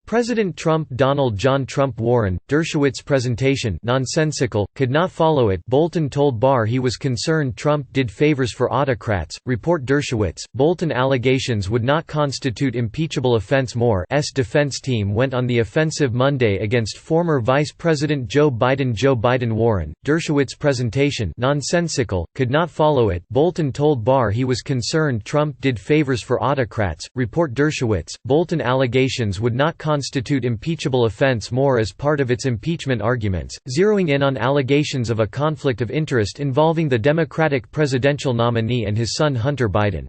President Trump Donald John Trump Warren, Dershowitz presentation nonsensical, could not follow it. Bolton told Barr he was concerned Trump did favors for autocrats. Report Dershowitz, Bolton allegations would not constitute impeachable offense. Moore's defense team went on the offensive Monday against former Vice President Joe Biden Warren, Dershowitz presentation nonsensical, could not follow it. Bolton told Barr he was concerned Trump did favors for autocrats. Report Dershowitz, Bolton allegations would not constitute impeachable offense. More as part of its impeachment arguments, zeroing in on allegations of a conflict of interest involving the Democratic presidential nominee and his son Hunter Biden.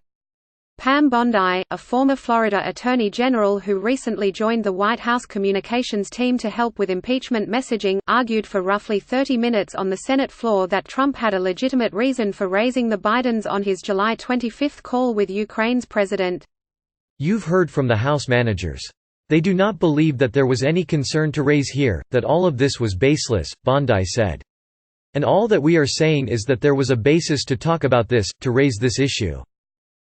Pam Bondi, a former Florida Attorney General who recently joined the White House communications team to help with impeachment messaging, argued for roughly 30 minutes on the Senate floor that Trump had a legitimate reason for raising the Bidens on his July 25 call with Ukraine's president. "You've heard from the House managers. They do not believe that there was any concern to raise here, that all of this was baseless," Bondi said. "And all that we are saying is that there was a basis to talk about this, to raise this issue.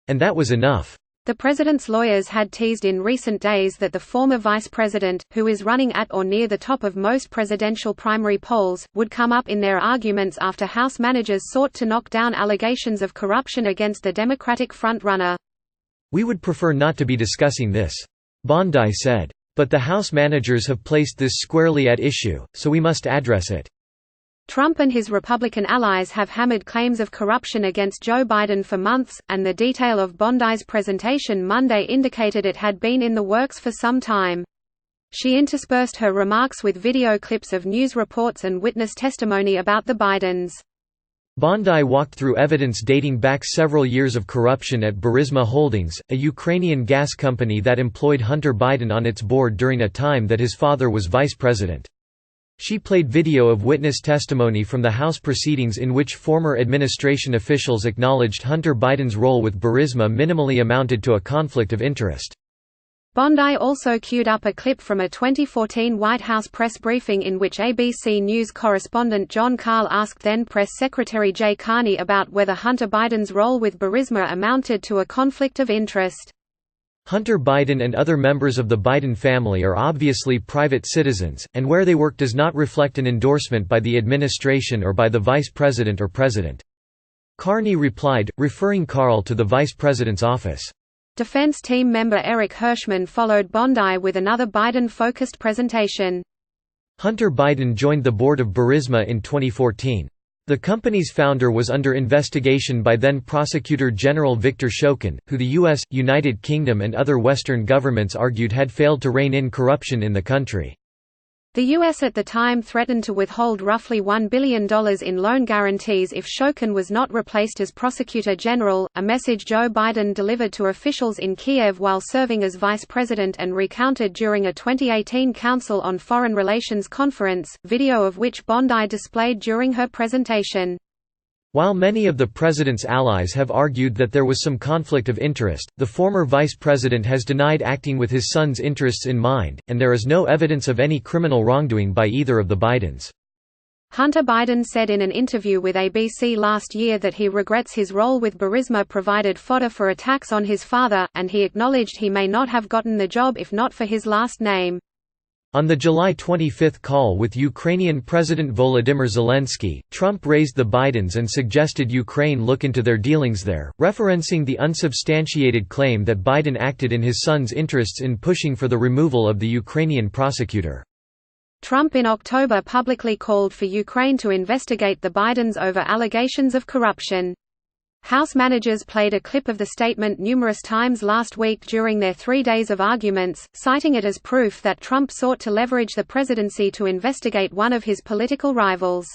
And that was enough." The president's lawyers had teased in recent days that the former vice president, who is running at or near the top of most presidential primary polls, would come up in their arguments after House managers sought to knock down allegations of corruption against the Democratic front-runner. "We would prefer not to be discussing this," Bondi said. "But the House managers have placed this squarely at issue, so we must address it." Trump and his Republican allies have hammered claims of corruption against Joe Biden for months, and the detail of Bondi's presentation Monday indicated it had been in the works for some time. She interspersed her remarks with video clips of news reports and witness testimony about the Bidens. Bondi walked through evidence dating back several years of corruption at Burisma Holdings, a Ukrainian gas company that employed Hunter Biden on its board during a time that his father was vice president. She played video of witness testimony from the House proceedings in which former administration officials acknowledged Hunter Biden's role with Burisma minimally amounted to a conflict of interest. Bondi also queued up a clip from a 2014 White House press briefing in which ABC News correspondent John Karl asked then-Press Secretary Jay Carney about whether Hunter Biden's role with Burisma amounted to a conflict of interest. Hunter Biden and other members of the Biden family are obviously private citizens, and where they work does not reflect an endorsement by the administration or by the vice president or president. Carney replied, referring Karl to the vice president's office. Defense team member Eric Hirschman followed Bondi with another Biden-focused presentation. Hunter Biden joined the board of Burisma in 2014. The company's founder was under investigation by then Prosecutor General Victor Shokin, who the U.S., United Kingdom and other Western governments argued had failed to rein in corruption in the country. The U.S. at the time threatened to withhold roughly $1 billion in loan guarantees if Shokin was not replaced as Prosecutor General, a message Joe Biden delivered to officials in Kiev while serving as vice president and recounted during a 2018 Council on Foreign Relations conference, video of which Bondi displayed during her presentation. While many of the president's allies have argued that there was some conflict of interest, the former vice president has denied acting with his son's interests in mind, and there is no evidence of any criminal wrongdoing by either of the Bidens. Hunter Biden said in an interview with ABC last year that he regrets his role with Burisma provided fodder for attacks on his father, and he acknowledged he may not have gotten the job if not for his last name. On the July 25 call with Ukrainian President Volodymyr Zelensky, Trump raised the Bidens and suggested Ukraine look into their dealings there, referencing the unsubstantiated claim that Biden acted in his son's interests in pushing for the removal of the Ukrainian prosecutor. Trump in October publicly called for Ukraine to investigate the Bidens over allegations of corruption. House managers played a clip of the statement numerous times last week during their 3 days of arguments, citing it as proof that Trump sought to leverage the presidency to investigate one of his political rivals.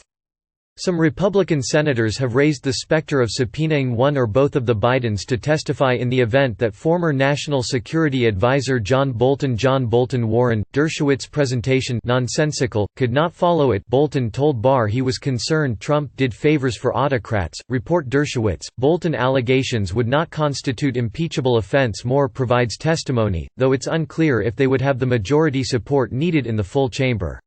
Some Republican senators have raised the specter of subpoenaing one or both of the Bidens to testify in the event that former National Security Advisor John Bolton Warren, Dershowitz presentation nonsensical, could not follow it. Bolton told Barr he was concerned Trump did favors for autocrats. Report Dershowitz, Bolton allegations would not constitute impeachable offense. Moore provides testimony, though it's unclear if they would have the majority support needed in the full chamber.